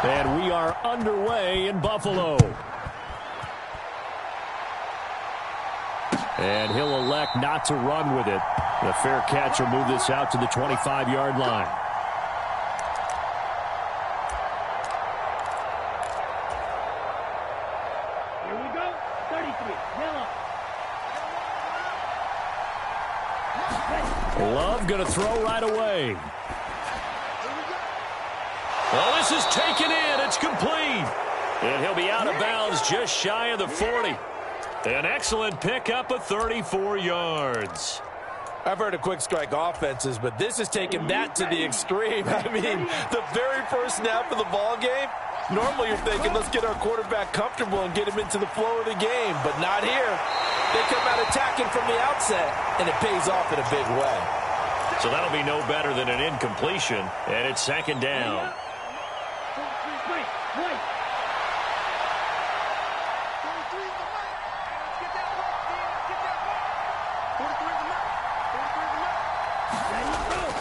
And we are underway in Buffalo. And he'll elect not to run with it. The fair catch will move this out to the 25-yard line. Here we go. 33. Yellow. Love going to throw right away. Well, this is taken in. It's complete. And he'll be out of bounds just shy of the 40. An excellent pickup of 34 yards. I've heard of quick strike offenses, but this has taken that to the extreme. I mean, the very first snap of the ball game, normally you're thinking, let's get our quarterback comfortable and get him into the flow of the game, but not here. They come out attacking from the outset, and it pays off in a big way. So that'll be no better than an incompletion, and it's second down.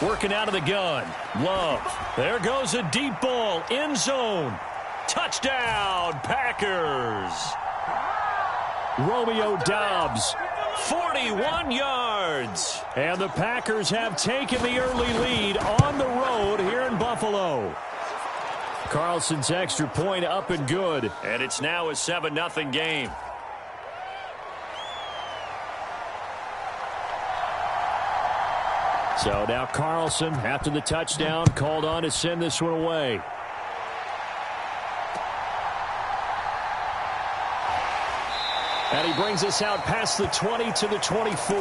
Working out of the gun. Love. There goes a deep ball. End zone. Touchdown, Packers. Romeo Doubs. 41 yards. And the Packers have taken the early lead on the road here in Buffalo. Carlson's extra point up and good. And it's now a 7-0 game. So now Carlson, after the touchdown, called on to send this one away. And he brings us out past the 20 to the 24.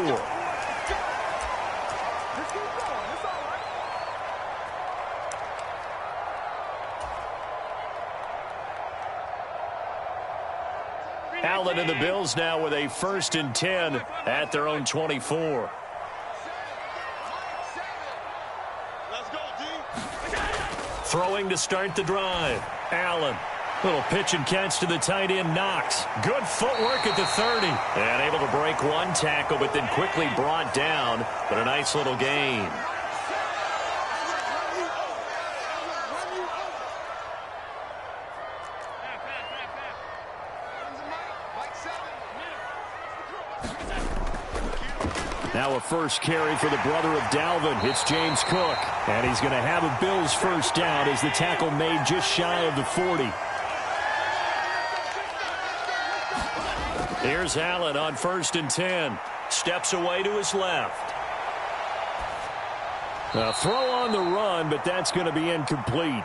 Allen and the Bills now with a 1st and 10 at their own 24. Throwing to start the drive. Allen. Little pitch and catch to the tight end, Knox. Good footwork at the 30. And able to break one tackle, but then quickly brought down. But a nice little gain. Now a first carry for the brother of Dalvin. It's James Cook. And he's going to have a Bills first down as the tackle made just shy of the 40. Here's Allen on 1st and 10. Steps away to his left. A throw on the run, but that's going to be incomplete.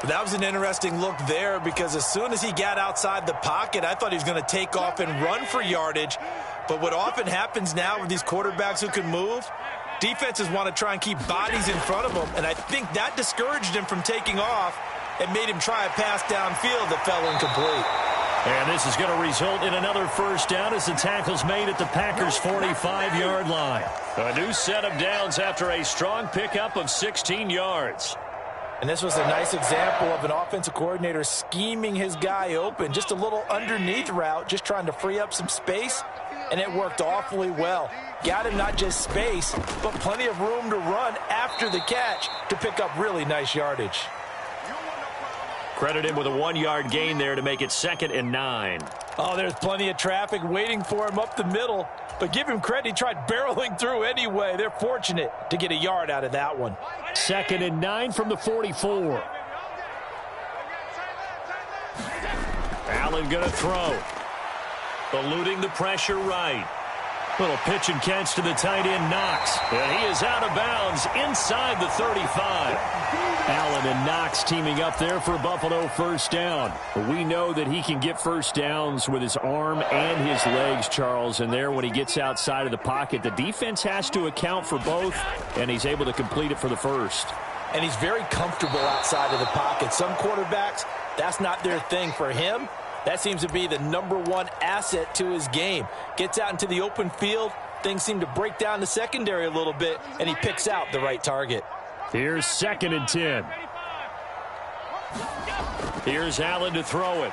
That was an interesting look there because as soon as he got outside the pocket, I thought he was going to take off and run for yardage. But what often happens now with these quarterbacks who can move, defenses want to try and keep bodies in front of them, and I think that discouraged him from taking off and made him try a pass downfield that fell incomplete. And this is going to result in another first down as the tackle's made at the Packers' 45-yard line. A new set of downs after a strong pickup of 16 yards. And this was a nice example of an offensive coordinator scheming his guy open. Just a little underneath route, just trying to free up some space, and it worked awfully well. Got him not just space, but plenty of room to run after the catch to pick up really nice yardage. Credit him with a 1-yard gain there to make it 2nd and 9. Oh, there's plenty of traffic waiting for him up the middle. But give him credit, he tried barreling through anyway. They're fortunate to get a yard out of that one. 2nd and 9 from the 44. Allen going to throw. Eluding the pressure right. Little pitch and catch to the tight end, Knox. And he is out of bounds inside the 35. Allen and Knox teaming up there for Buffalo first down. We know that he can get first downs with his arm and his legs, Charles. And there when he gets outside of the pocket, the defense has to account for both, and he's able to complete it for the first. And he's very comfortable outside of the pocket. Some quarterbacks, that's not their thing. For him, that seems to be the #1 asset to his game. Gets out into the open field. Things seem to break down the secondary a little bit, and he picks out the right target. Here's 2nd and 10. Here's Allen to throw it.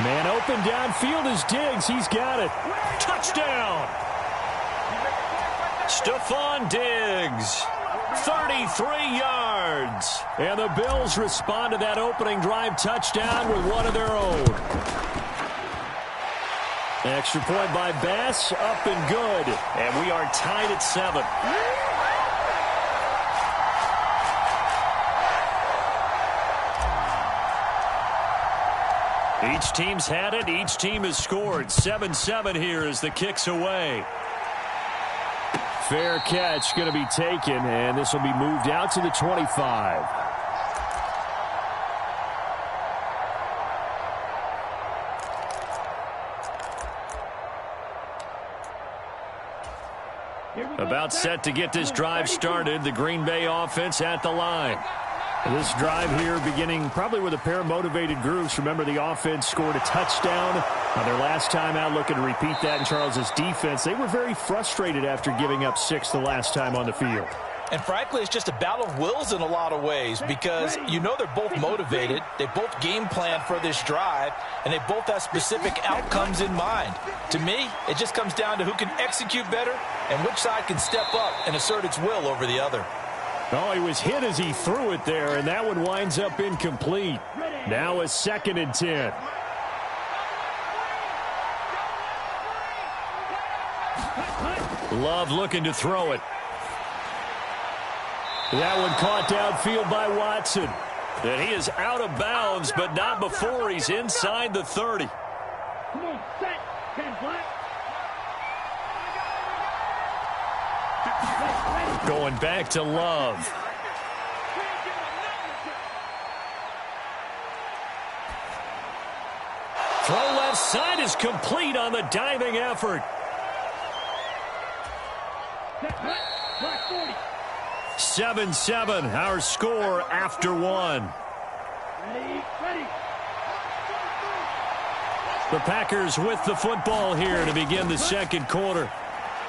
Man open downfield is Diggs. He's got it. Touchdown! Stefen Diggs. 33 yards. And the Bills respond to that opening drive touchdown with one of their own. Extra point by Bass, up and good. And we are tied at 7. Each team's had it. Each team has scored. 7-7 here as the kick's away. Fair catch going to be taken, and this will be moved out to the 25. About set to get this drive started. The Green Bay offense at the line. This drive here beginning probably with a pair of motivated groups. Remember, the offense scored a touchdown on their last time out, looking to repeat that in Charles's defense. They were very frustrated after giving up 6 the last time on the field. And frankly, it's just a battle of wills in a lot of ways because you know they're both motivated. They both game plan for this drive, and they both have specific outcomes in mind. To me, it just comes down to who can execute better and which side can step up and assert its will over the other. Oh, he was hit as he threw it there, and that one winds up incomplete. Now a 2nd and 10. Love looking to throw it. That one caught downfield by Watson. And he is out of bounds, but not before he's inside the 30. Come on, set. 10 flat. Going back to Love. Throw left side is complete on the diving effort. 7-7, our score after 1. Ready. The Packers with the football here to begin the second quarter,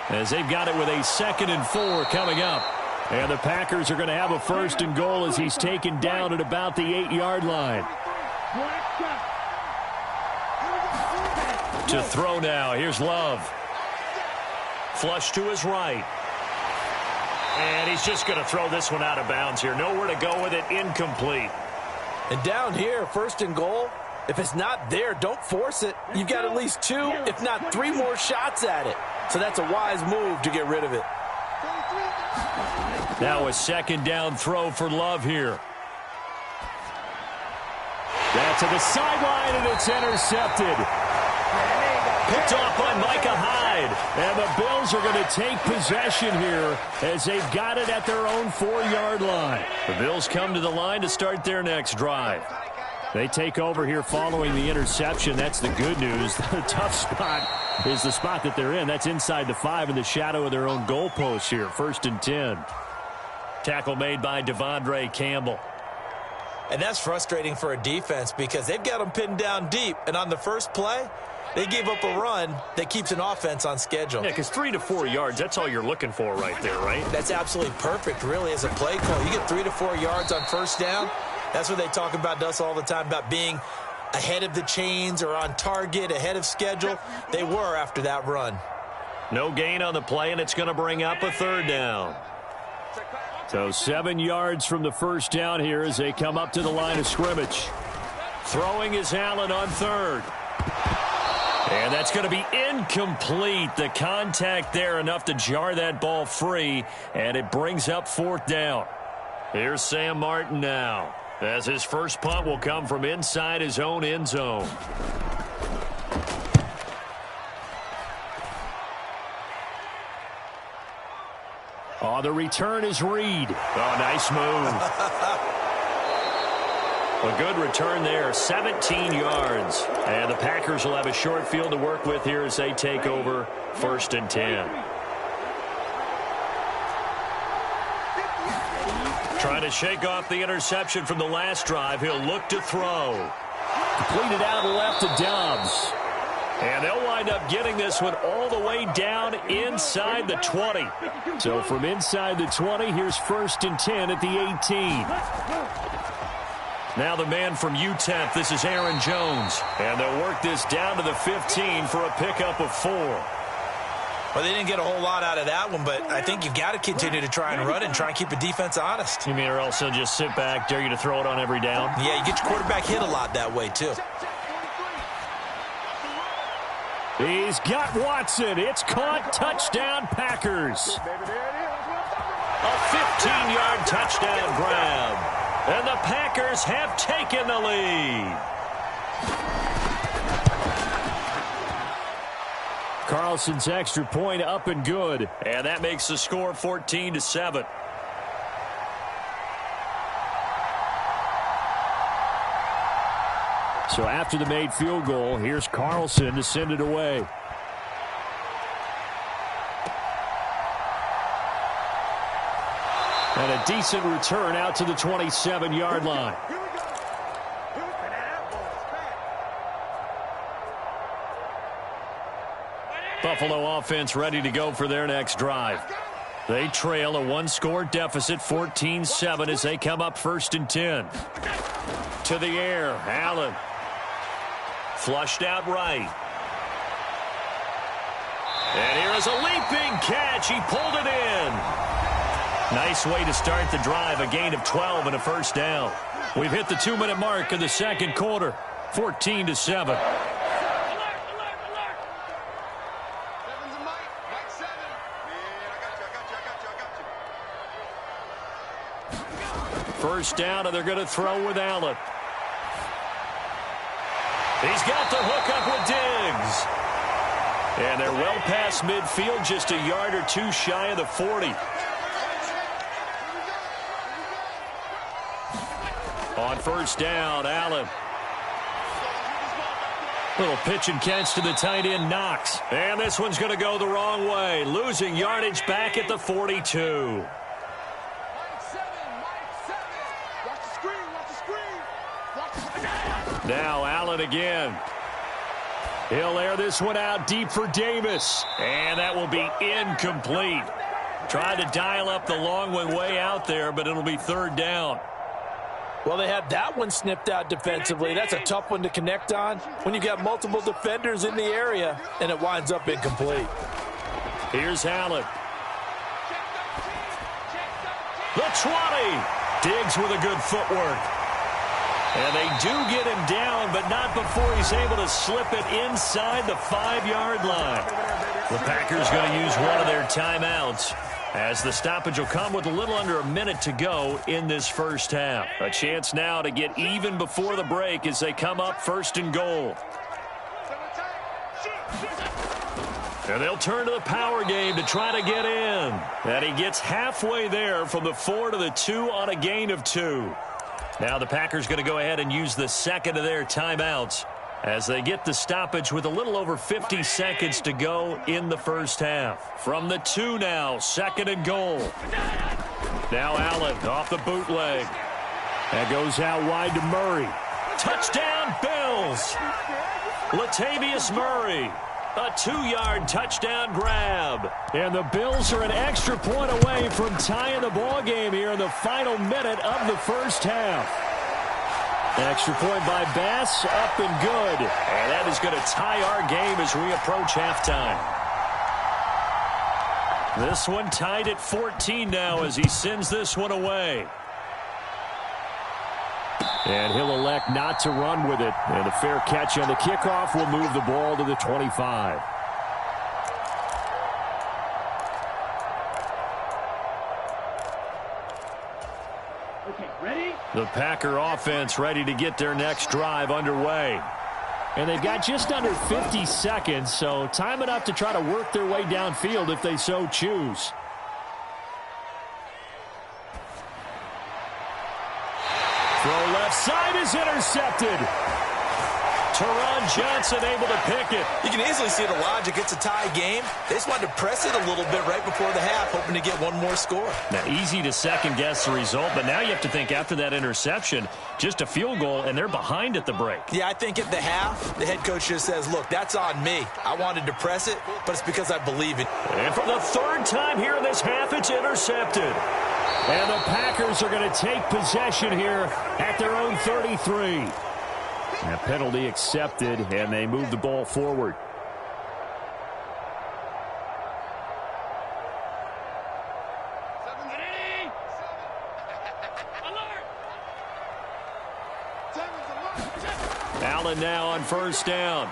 as they've got it with a 2nd and 4 coming up. And the Packers are going to have a 1st and goal as he's taken down at about the 8-yard line. To throw now. Here's Love. Flush to his right. And he's just going to throw this one out of bounds here. Nowhere to go with it. Incomplete. And down here, 1st and goal, if it's not there, don't force it. You've got at least 2, if not 3 more shots at it. So that's a wise move to get rid of it. Now a 2nd down throw for Love here. That's to the sideline, and it's intercepted. Picked off by Micah Hyde. And the Bills are going to take possession here as they've got it at their own 4-yard line. The Bills come to the line to start their next drive. They take over here following the interception. That's the good news. The tough spot is the spot that they're in. That's inside the 5 in the shadow of their own goalpost here. 1st and 10. Tackle made by Devondre Campbell. And that's frustrating for a defense because they've got them pinned down deep. And on the first play, they gave up a run that keeps an offense on schedule. Yeah, because 3 to 4 yards, that's all you're looking for right there, right? That's absolutely perfect, really, as a play call. You get 3 to 4 yards on 1st down. That's what they talk about us all the time, about being ahead of the chains or on target, ahead of schedule. They were after that run. No gain on the play, and it's going to bring up a 3rd down. So 7 yards from the 1st down here as they come up to the line of scrimmage. Throwing is Allen on 3rd. And that's going to be incomplete. The contact there enough to jar that ball free, and it brings up 4th down. Here's Sam Martin now, as his first punt will come from inside his own end zone. Oh, the return is Reed. Oh, nice move. A good return there, 17 yards. And the Packers will have a short field to work with here as they take over 1st and 10. Trying to shake off the interception from the last drive. He'll look to throw. Completed out left to Dobbs. And they'll wind up getting this one all the way down inside the 20. So from inside the 20, here's 1st and 10 at the 18. Now the man from UTEP, this is Aaron Jones. And they'll work this down to the 15 for a pickup of 4. Well, they didn't get a whole lot out of that one, but I think you got to continue to try and run and try and keep the defense honest. You mean or else they'll just sit back, dare you to throw it on every down? Yeah, you get your quarterback hit a lot that way, too. He's got Watson. It's caught. Touchdown, Packers. A 15-yard touchdown grab. And the Packers have taken the lead. Carlson's extra point up and good. And that makes the score 14-7. So after the made field goal, here's Carlson to send it away. And a decent return out to the 27-yard line. Buffalo offense ready to go for their next drive. They trail a one-score deficit, 14-7, as they come up 1st and 10. To the air, Allen. Flushed out right. And here is a leaping catch. He pulled it in. Nice way to start the drive. A gain of 12 and a first down. We've hit the 2-minute mark of the second quarter. 14-7. First down, and they're going to throw with Allen. He's got the hook up with Diggs. And they're well past midfield, just a yard or two shy of the 40. On first down, Allen. Little pitch and catch to the tight end, Knox. And this one's going to go the wrong way. Losing yardage back at the 42. Now Allen again. He'll air this one out deep for Davis. And that will be incomplete. Tried to dial up the long one way out there, but it'll be third down. Well, they had that one snipped out defensively. That's a tough one to connect on when you've got multiple defenders in the area, and it winds up incomplete. Here's Allen. The 20. Diggs with a good footwork. And they do get him down, but not before he's able to slip it inside the 5-yard line. The Packers going to use one of their timeouts, as the stoppage will come with a little under a minute to go in this first half. A chance now to get even before the break as they come up 1st and goal. And they'll turn to the power game to try to get in. And he gets halfway there from the 4 to the 2 on a gain of 2. Now the Packers going to go ahead and use the second of their timeouts as they get the stoppage with a little over 50 seconds to go in the first half. From the 2 now, 2nd and goal. Now Allen off the bootleg. That goes out wide to Murray. Touchdown, Bills! Latavius Murray. A 2-yard touchdown grab. And the Bills are an extra point away from tying the ball game here in the final minute of the first half. Extra point by Bass, up and good. And that is going to tie our game as we approach halftime. This one tied at 14 now as he sends this one away. And he'll elect not to run with it. And a fair catch on the kickoff will move the ball to the 25. Okay, ready? The Packer offense ready to get their next drive underway. And they've got just under 50 seconds, so time enough to try to work their way downfield if they so choose. Throw left side is intercepted. Teron Johnson able to pick it. You can easily see the logic. It's a tie game. They just wanted to press it a little bit right before the half, hoping to get one more score. Now, easy to second-guess the result, but now you have to think after that interception, just a field goal, and they're behind at the break. Yeah, I think at the half, the head coach just says, look, that's on me. I wanted to press it, but it's because I believe it. And for the 3rd time here in this half, it's intercepted. And the Packers are going to take possession here at their own 33. And a penalty accepted, and they move the ball forward. Allen now on first down.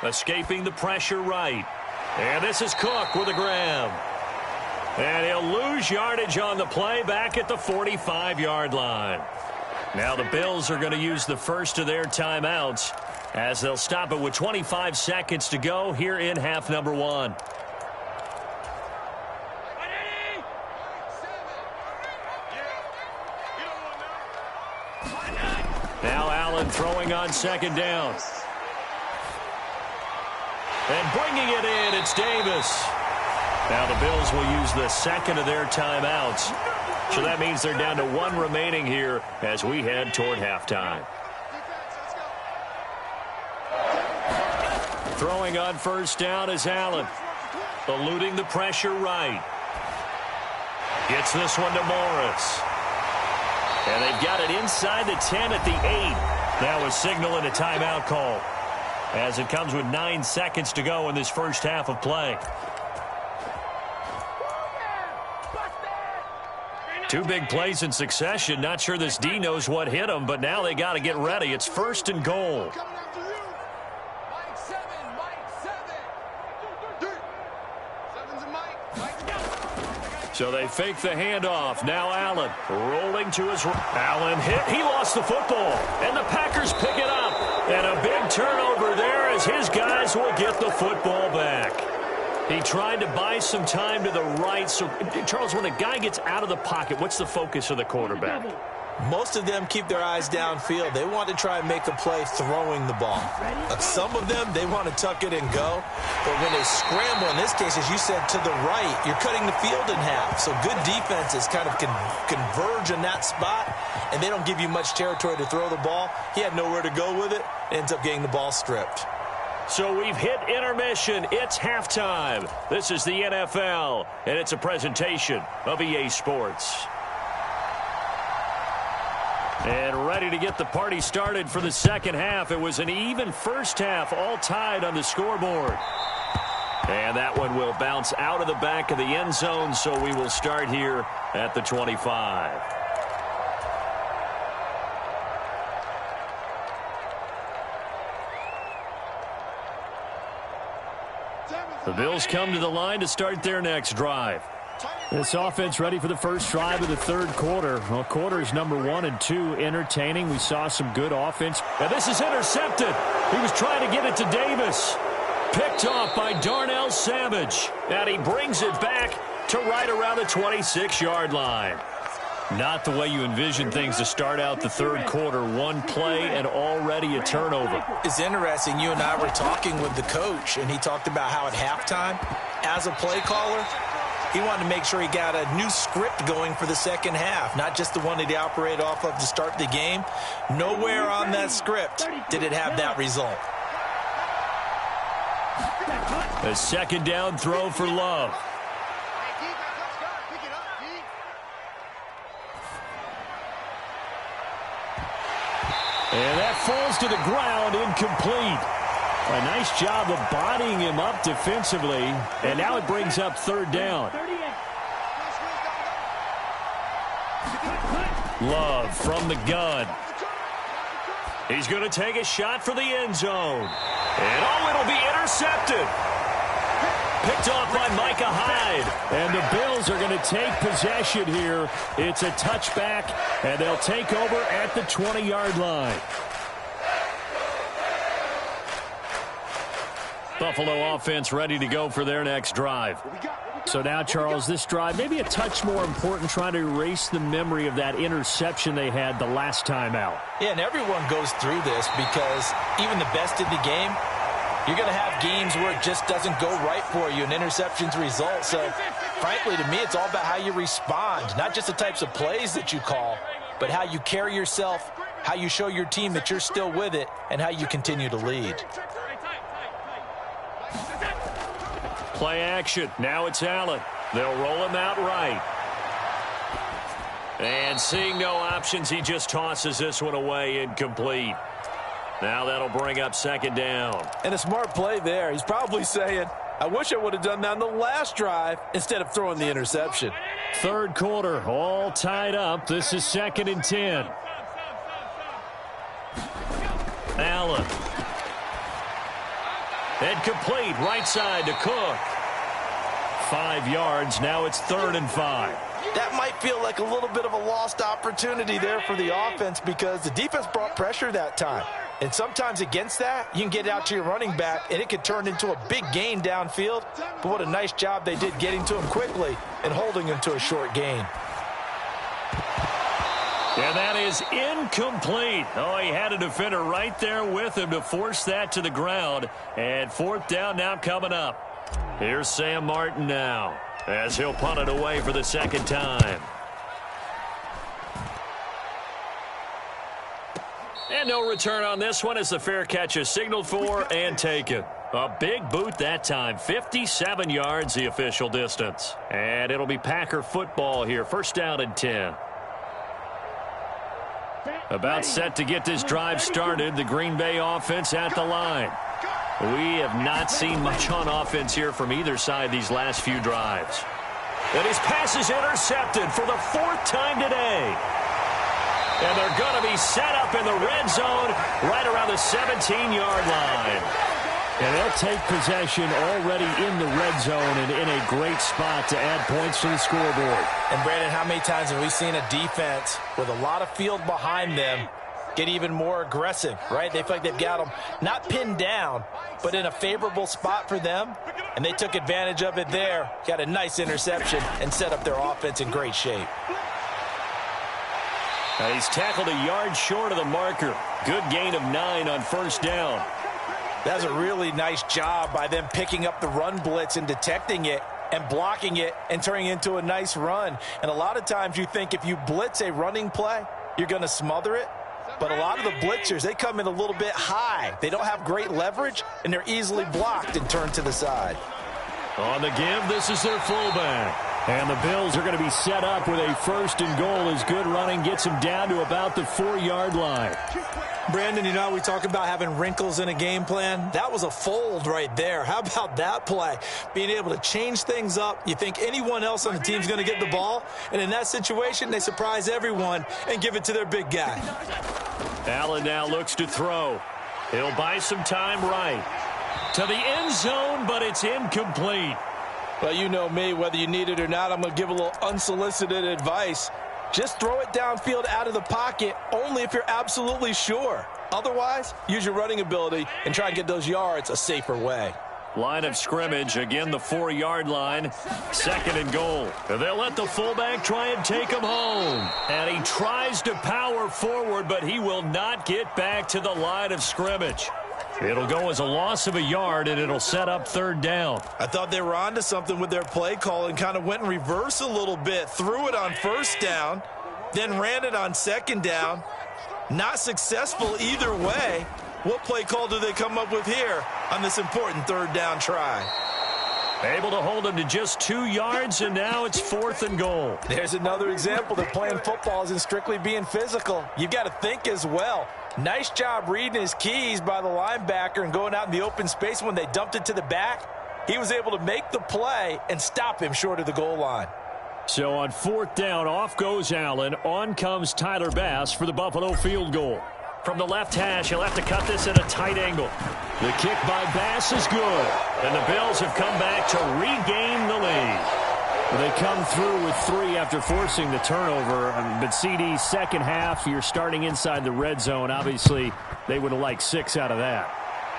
Escaping the pressure right. And this is Cook with a grab. And he'll lose yardage on the play back at the 45-yard line. Now the Bills are going to use the first of their timeouts as they'll stop it with 25 seconds to go here in half number 1. Now Allen throwing on second down. And bringing it in, it's Davis. Now the Bills will use the second of their timeouts. So that means they're down to 1 remaining here as we head toward halftime. Throwing on first down is Allen. Eluding the pressure right. Gets this one to Morris. And they've got it inside the 10 at the 8. Now a signal and a timeout call as it comes with 9 seconds to go in this first half of play. 2 big plays in succession. Not sure this D knows what hit him, but now they got to get ready. It's first and goal. So they fake the handoff. Now Allen rolling to his right. Allen hit. He lost the football. And the Packers pick it up. And a big turnover there as his guys will get the football back. He tried to buy some time to the right. So, Charles, when a guy gets out of the pocket, what's the focus of the quarterback? Most of them keep their eyes downfield. They want to try and make a play throwing the ball. Some of them, they want to tuck it and go. But when they scramble, in this case, as you said, to the right, you're cutting the field in half. So good defenses kind of converge in that spot, and they don't give you much territory to throw the ball. He had nowhere to go with it. Ends up getting the ball stripped. So we've hit intermission. It's halftime. This is the NFL, and it's a presentation of EA Sports. And ready to get the party started for the second half. It was an even first half, all tied on the scoreboard. And that one will bounce out of the back of the end zone, so we will start here at the 25. The Bills come to the line to start their next drive. This offense ready for the first drive of the third quarter. Well, quarters number 1 and 2 entertaining. We saw some good offense. And this is intercepted. He was trying to get it to Davis. Picked off by Darnell Savage. And he brings it back to right around the 26-yard line. Not the way you envision things to start out the third quarter. 1 play and already a turnover. It's interesting. You and I were talking with the coach, and he talked about how at halftime, as a play caller, he wanted to make sure he got a new script going for the second half, not just the one that he operated off of to start the game. Nowhere on that script did it have that result. A second down throw for Love. And that falls to the ground, incomplete. A nice job of bodying him up defensively. And now it brings up third down. Love from the gun. He's going to take a shot for the end zone. And oh, it'll be intercepted. Picked off by Micah Hyde. And the Bills are going to take possession here. It's a touchback, and they'll take over at the 20-yard line. Buffalo offense ready to go for their next drive. So now, Charles, this drive maybe a touch more important, trying to erase the memory of that interception they had the last time out. Yeah, and everyone goes through this because even the best in the game, you're going to have games where it just doesn't go right for you, and interceptions result. So, frankly, to me, it's all about how you respond, not just the types of plays that you call, but how you carry yourself, how you show your team that you're still with it, and how you continue to lead. Play action. Now it's Allen. They'll roll him out right. And seeing no options, he just tosses this one away, incomplete. Now that'll bring up second down. And a smart play there. He's probably saying, I wish I would have done that on the last drive instead of throwing the interception. Third quarter, all tied up. This is 2nd and 10. Allen. And complete right side to Cook. 5 yards. Now it's 3rd and 5. That might feel like a little bit of a lost opportunity there for the offense because the defense brought pressure that time. And sometimes against that, you can get it out to your running back, and it could turn into a big gain downfield. But what a nice job they did getting to him quickly and holding him to a short gain. And that is incomplete. Oh, he had a defender right there with him to force that to the ground. And 4th down now coming up. Here's Sam Martin now as he'll punt it away for the 2nd time. And no return on this one as the fair catch is signaled for and taken. A big boot that time. 57 yards the official distance. And it'll be Packer football here. 1st down and 10. About set to get this drive started. The Green Bay offense at the line. We have not seen much on offense here from either side these last few drives. And his pass is intercepted for the 4th time today. And they're going to be set up in the red zone right around the 17-yard line. And they'll take possession already in the red zone and in a great spot to add points to the scoreboard. And, Brandon, how many times have we seen a defense with a lot of field behind them get even more aggressive, right? They feel like they've got them not pinned down, but in a favorable spot for them. And they took advantage of it there, got a nice interception, and set up their offense in great shape. He's tackled a yard short of the marker. Good gain of 9 on 1st down. That's a really nice job by them picking up the run blitz and detecting it and blocking it and turning it into a nice run. And a lot of times you think if you blitz a running play, you're going to smother it. But a lot of the blitzers, they come in a little bit high. They don't have great leverage, and they're easily blocked and turned to the side. On the give, this is their fullback. And the Bills are going to be set up with a 1st and goal as good running gets them down to about the 4-yard line. Brandon, you know, we talk about having wrinkles in a game plan. That was a fold right there. How about that play? Being able to change things up. You think anyone else on the team's going to get the ball, and in that situation, they surprise everyone and give it to their big guy. Allen now looks to throw. He'll buy some time right. To the end zone, but it's incomplete. Well, you know me, whether you need it or not, I'm going to give a little unsolicited advice. Just throw it downfield out of the pocket only if you're absolutely sure. Otherwise, use your running ability and try and get those yards a safer way. Line of scrimmage, again the 4-yard line. 2nd and goal. They'll let the fullback try and take him home. And he tries to power forward, but he will not get back to the line of scrimmage. It'll go as a loss of a yard, and it'll set up 3rd down. I thought they were onto something with their play call and kind of went in reverse a little bit. Threw it on 1st down, then ran it on 2nd down. Not successful either way. What play call do they come up with here on this important 3rd down try? Able to hold him to just 2 yards, and now it's 4th and goal. There's another example that playing football isn't strictly being physical. You've got to think as well. Nice job reading his keys by the linebacker and going out in the open space. When they dumped it to the back, he was able to make the play and stop him short of the goal line. So on 4th down, off goes Allen. On comes Tyler Bass for the Buffalo field goal. From the left hash, he'll have to cut this at a tight angle. The kick by Bass is good. And the Bills have come back to regain the lead. They come through with 3 after forcing the turnover. But CD, 2nd half, you're starting inside the red zone. Obviously, they would have liked 6 out of that.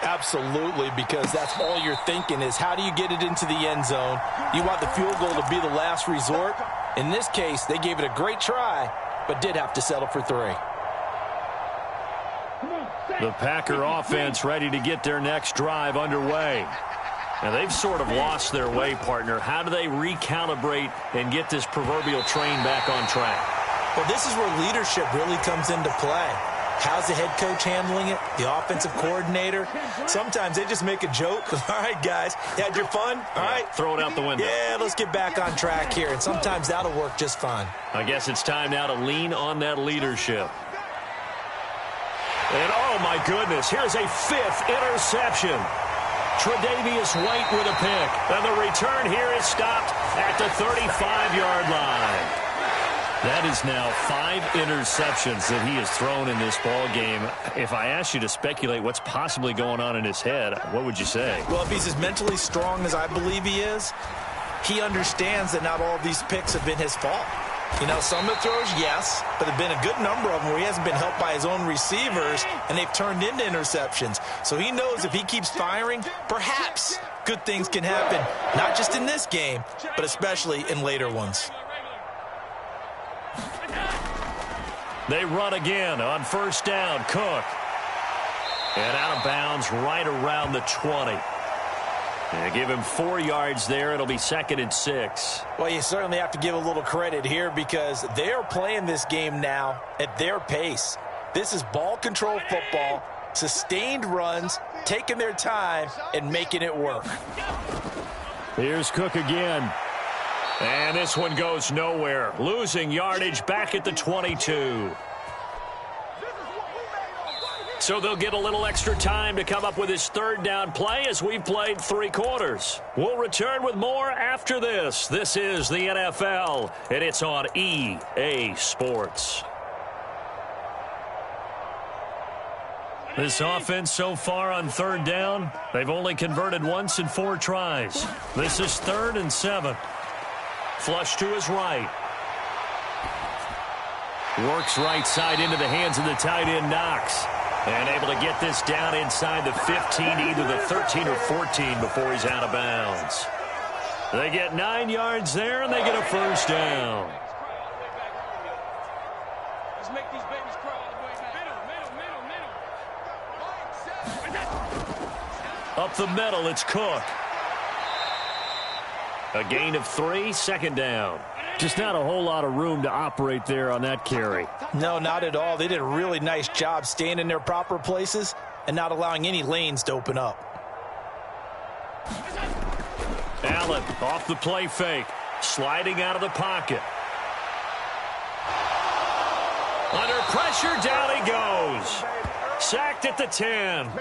Absolutely, because that's all you're thinking is how do you get it into the end zone? You want the field goal to be the last resort. In this case, they gave it a great try, but did have to settle for 3. The Packer offense ready to get their next drive underway. Now, they've sort of lost their way, partner. How do they recalibrate and get this proverbial train back on track? Well, this is where leadership really comes into play. How's the head coach handling it? The offensive coordinator? Sometimes they just make a joke. All right, guys, you had your fun? All right. Throw it out the window. Yeah, let's get back on track here. And sometimes that'll work just fine. I guess it's time now to lean on that leadership. And, oh, my goodness, here's a 5th interception. Tre'Davious White with a pick. And the return here is stopped at the 35-yard line. That is now 5 interceptions that he has thrown in this ball game. If I asked you to speculate what's possibly going on in his head, what would you say? Well, if he's as mentally strong as I believe he is, he understands that not all of these picks have been his fault. You know, some of the throws, yes, but there have been a good number of them where he hasn't been helped by his own receivers, and they've turned into interceptions. So he knows if he keeps firing, perhaps good things can happen, not just in this game, but especially in later ones. They run again on first down. Cook. And out of bounds right around the 20. And give him 4 yards there. It'll be 2nd and 6. Well, you certainly have to give a little credit here because they're playing this game now at their pace. This is ball control football, sustained runs, taking their time, and making it work. Here's Cook again. And this one goes nowhere. Losing yardage back at the 22. So they'll get a little extra time to come up with his 3rd down play as we've played 3 quarters. We'll return with more after this. This is the NFL, and it's on EA Sports. This offense so far on 3rd down, they've only converted once in 4 tries. This is 3rd and 7. Flush to his right. Works right side into the hands of the tight end, Knox. And able to get this down inside the 15, either the 13 or 14 before he's out of bounds. They get 9 yards there, and they get a 1st down. Let's make these babies crawl all the way back. Up the middle, it's Cook. A gain of 3, 2nd down. Just not a whole lot of room to operate there on that carry. No, not at all. They did a really nice job staying in their proper places and not allowing any lanes to open up. Allen off the play fake. Sliding out of the pocket. Under pressure, down he goes. Sacked at the 10.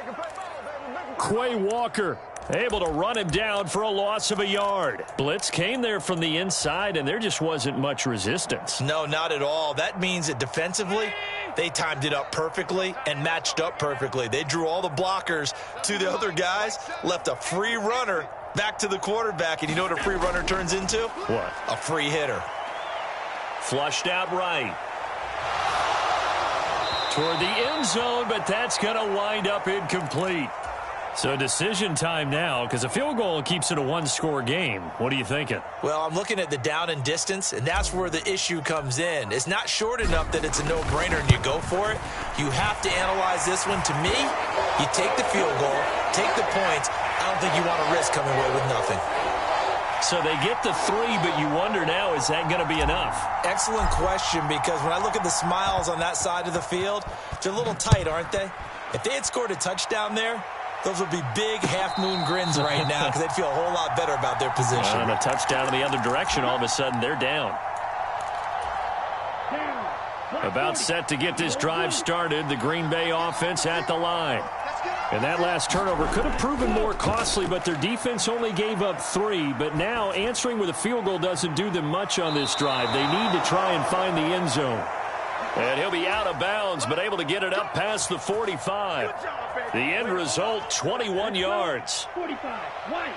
Quay Walker able to run him down for a loss of a yard. Blitz came there from the inside, and there just wasn't much resistance. No, not at all. That means that defensively, they timed it up perfectly and matched up perfectly. They drew all the blockers to the other guys, left a free runner back to the quarterback, and you know what a free runner turns into? What? A free hitter. Flushed out right. Toward the end zone, but that's going to wind up incomplete. So decision time now, because a field goal keeps it a 1-score game. What are you thinking? Well, I'm looking at the down and distance, and that's where the issue comes in. It's not short enough that it's a no-brainer and you go for it. You have to analyze this one. To me, you take the field goal, take the points. I don't think you want to risk coming away with nothing. So they get the 3, but you wonder now, is that going to be enough? Excellent question, because when I look at the smiles on that side of the field, they're a little tight, aren't they? If they had scored a touchdown there, those would be big half-moon grins right now because they'd feel a whole lot better about their position. And a touchdown in the other direction, all of a sudden they're down. About set to get this drive started, the Green Bay offense at the line. And that last turnover could have proven more costly, but their defense only gave up 3. But now answering with a field goal doesn't do them much on this drive. They need to try and find the end zone. And he'll be out of bounds, but able to get it up past the 45. The end result, 21 yards. 45, white.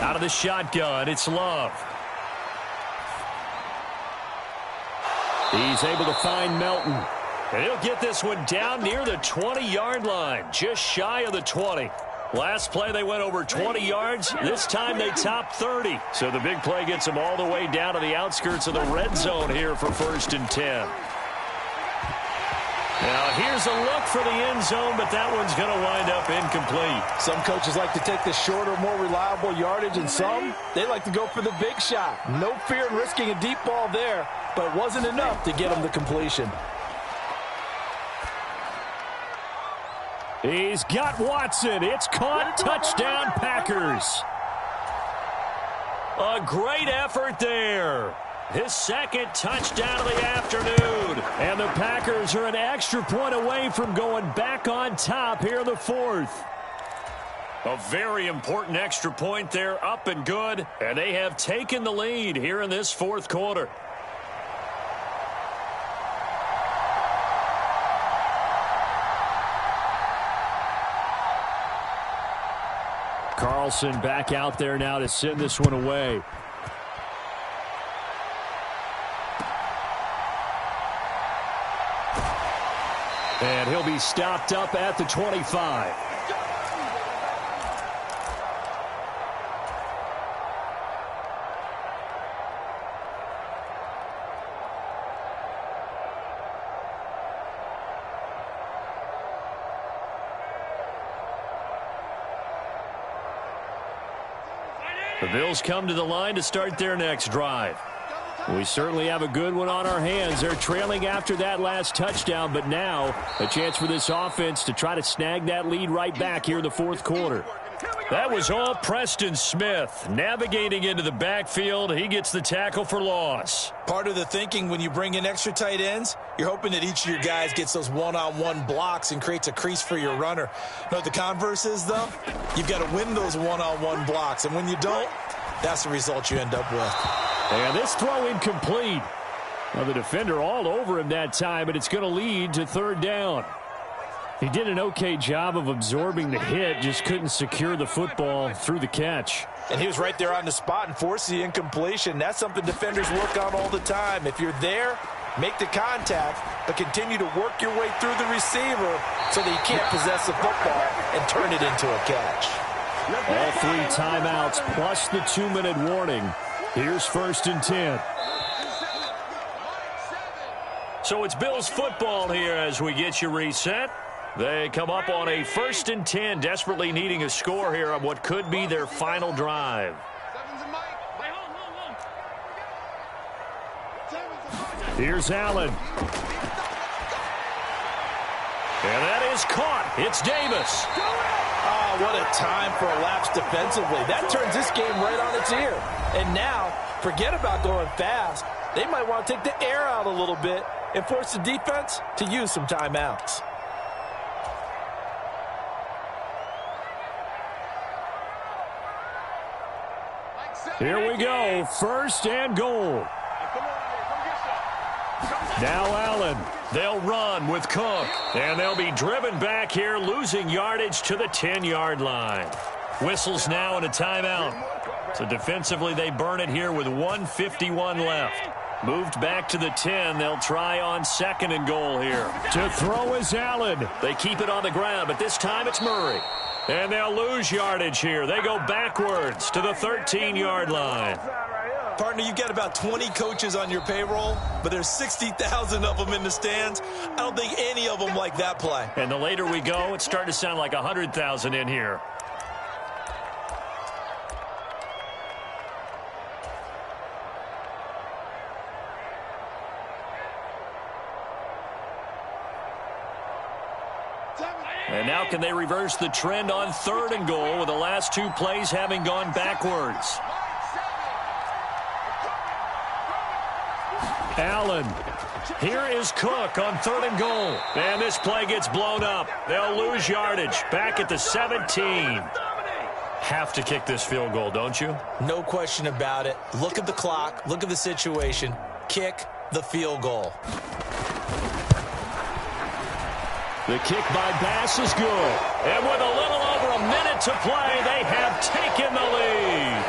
Out of the shotgun, it's Love. He's able to find Melton. And he'll get this one down near the 20-yard line, just shy of the 20. Last play, they went over 20 yards. This time, they topped 30. So the big play gets them all the way down to the outskirts of the red zone here for 1st and 10. Now, here's a look for the end zone, but that one's going to wind up incomplete. Some coaches like to take the shorter, more reliable yardage, and some, they like to go for the big shot. No fear in risking a deep ball there, but it wasn't enough to get them the completion. He's got Watson. It's caught. Touchdown, Packers. A great effort there. His 2nd touchdown of the afternoon. And the Packers are an extra point away from going back on top here in the 4th. A very important extra point there, up and good, and they have taken the lead here in this fourth quarter. Carlson back out there now to send this one away. And he'll be stopped up at the 25. The Bills come to the line to start their next drive. We certainly have a good one on our hands. They're trailing after that last touchdown, but now a chance for this offense to try to snag that lead right back here in the fourth quarter. That was all Preston Smith navigating into the backfield. He gets the tackle for loss. Part of the thinking when you bring in extra tight ends, you're hoping that each of your guys gets those one-on-one blocks and creates a crease for your runner. You know what the converse is, though? You've got to win those one-on-one blocks, and when you don't, that's the result you end up with. And this throw incomplete. Well, the defender all over him that time, but it's going to lead to third down. He did an okay job of absorbing the hit, just couldn't secure the football through the catch. And he was right there on the spot and forced the incompletion. That's something defenders work on all the time. If you're there, make the contact, but continue to work your way through the receiver so that you can't possess the football and turn it into a catch. All 3 timeouts plus the 2-minute warning. Here's 1st and 10. So it's Bills football here as we get you reset. They come up on a 1st and 10, desperately needing a score here on what could be their final drive. Here's Allen. And that is caught. It's Davis. Oh, what a time for a lapse defensively. That turns this game right on its ear. And now, forget about going fast. They might want to take the air out a little bit and force the defense to use some timeouts. Here we go. 1st and goal. Now Allen. They'll run with Cook. And they'll be driven back here, losing yardage to the 10-yard line. Whistles now and a timeout. So defensively, they burn it here with 1:51 left. Moved back to the 10. They'll try on 2nd and goal here. To throw is Allen. They keep it on the ground, but this time it's Murray. And they'll lose yardage here. They go backwards to the 13-yard line. Partner, you've got about 20 coaches on your payroll, but there's 60,000 of them in the stands. I don't think any of them like that play. And the later we go, it's starting to sound like 100,000 in here. And now can they reverse the trend on 3rd and goal with the last 2 plays having gone backwards? Allen. Here is Cook on 3rd and goal. And this play gets blown up. They'll lose yardage back at the 17. Have to kick this field goal, don't you? No question about it. Look at the clock. Look at the situation. Kick the field goal. The kick by Bass is good. And with a little over a minute to play, they have taken the lead.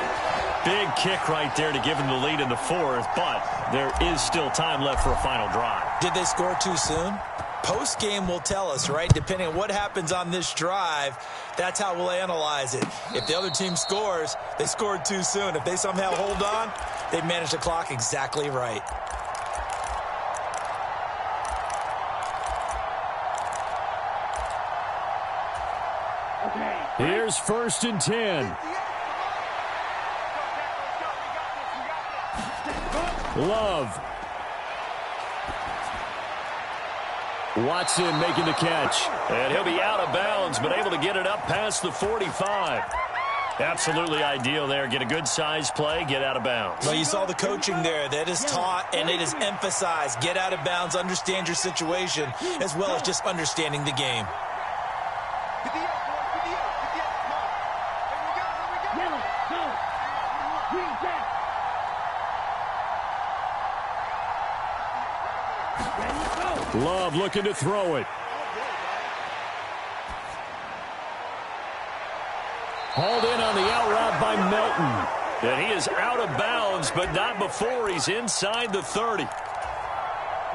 Big kick right there to give them the lead in the 4th, but there is still time left for a final drive. Did they score too soon? Post-game will tell us, right? Depending on what happens on this drive, that's how we'll analyze it. If the other team scores, they scored too soon. If they somehow hold on, they've managed the clock exactly right. Here's 1st and 10. Love. Watson making the catch. And he'll be out of bounds, but able to get it up past the 45. Absolutely ideal there. Get a good size play, get out of bounds. Well, you saw the coaching there. That is taught, and it is emphasized. Get out of bounds, understand your situation, as well as just understanding the game. Love looking to throw it. Hauled in on the out route by Melton. And he is out of bounds, but not before he's inside the 30.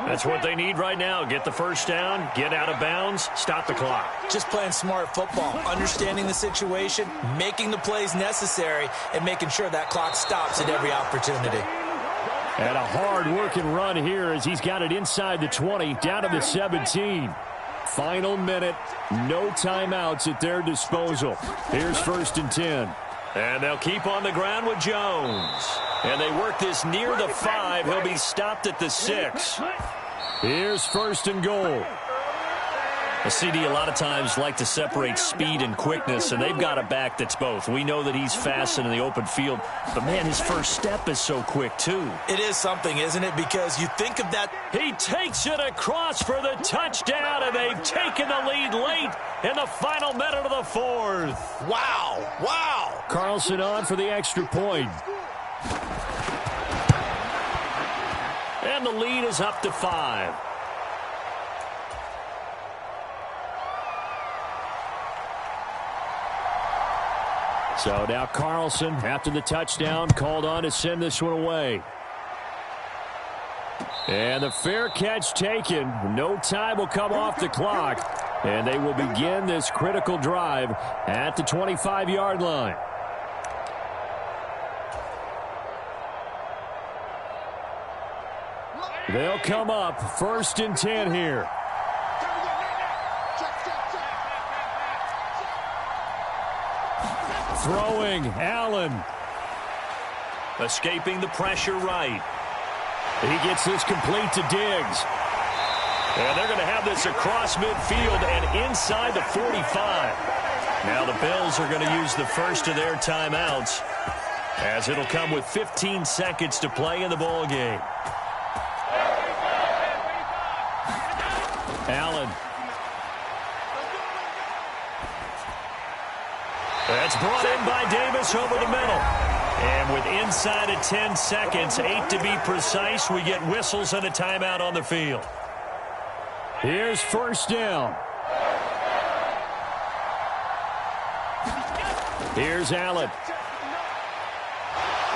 That's what they need right now. Get the first down, get out of bounds, stop the clock. Just playing smart football, understanding the situation, making the plays necessary, and making sure that clock stops at every opportunity. And a hard-working run here as he's got it inside the 20, down to the 17. Final minute, no timeouts at their disposal. Here's 1st and 10. And they'll keep on the ground with Jones. And they work this near the 5. He'll be stopped at the 6. Here's 1st and goal. The CD a lot of times like to separate speed and quickness, and they've got a back that's both. We know that he's fast in the open field, but, man, his first step is so quick, too. It is something, isn't it? Because you think of that. He takes it across for the touchdown, and they've taken the lead late in the final minute of the 4th. Wow. Wow. Carlson on for the extra point. And the lead is up to 5. So now Carlson, after the touchdown, called on to send this one away. And the fair catch taken. No time will come off the clock. And they will begin this critical drive at the 25-yard line. They'll come up 1st and 10 here. Throwing, Allen. Escaping the pressure right. He gets this complete to Diggs. And they're going to have this across midfield and inside the 45. Now the Bills are going to use the first of their timeouts, as it'll come with 15 seconds to play in the ball game. Allen. That's brought in by Davis over the middle. And with inside of 10 seconds, 8 to be precise, we get whistles and a timeout on the field. Here's 1st down. Here's Allen.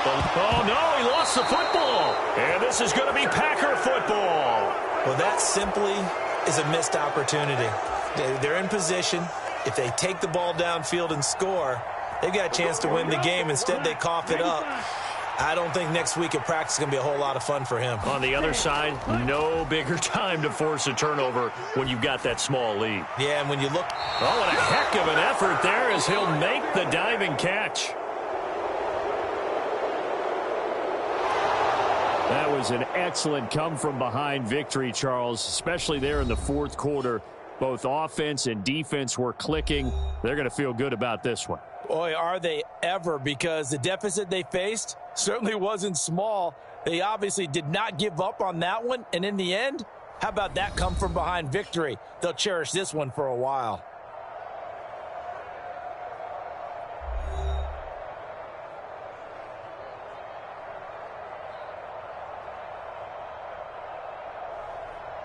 Oh, no, he lost the football. And this is going to be Packer football. Well, that simply is a missed opportunity. They're in position. If they take the ball downfield and score, they've got a chance to win the game. Instead, they cough it up. I don't think next week at practice is going to be a whole lot of fun for him. On the other side, no bigger time to force a turnover when you've got that small lead. Yeah, and when you look. Oh, what a heck of an effort there as he'll make the diving catch. That was an excellent come-from-behind victory, Charles, especially there in the 4th quarter. Both offense and defense were clicking. They're going to feel good about this one. Boy, are they ever, because the deficit they faced certainly wasn't small. They obviously did not give up on that one, and in the end, how about that come-from-behind victory? They'll cherish this one for a while.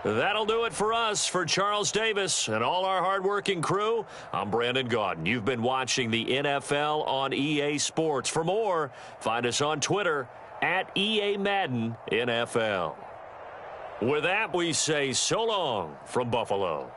That'll do it for us. For Charles Davis and all our hardworking crew, I'm Brandon Gaudin. You've been watching the NFL on EA Sports. For more, find us on Twitter at EA Madden NFL. With that, we say so long from Buffalo.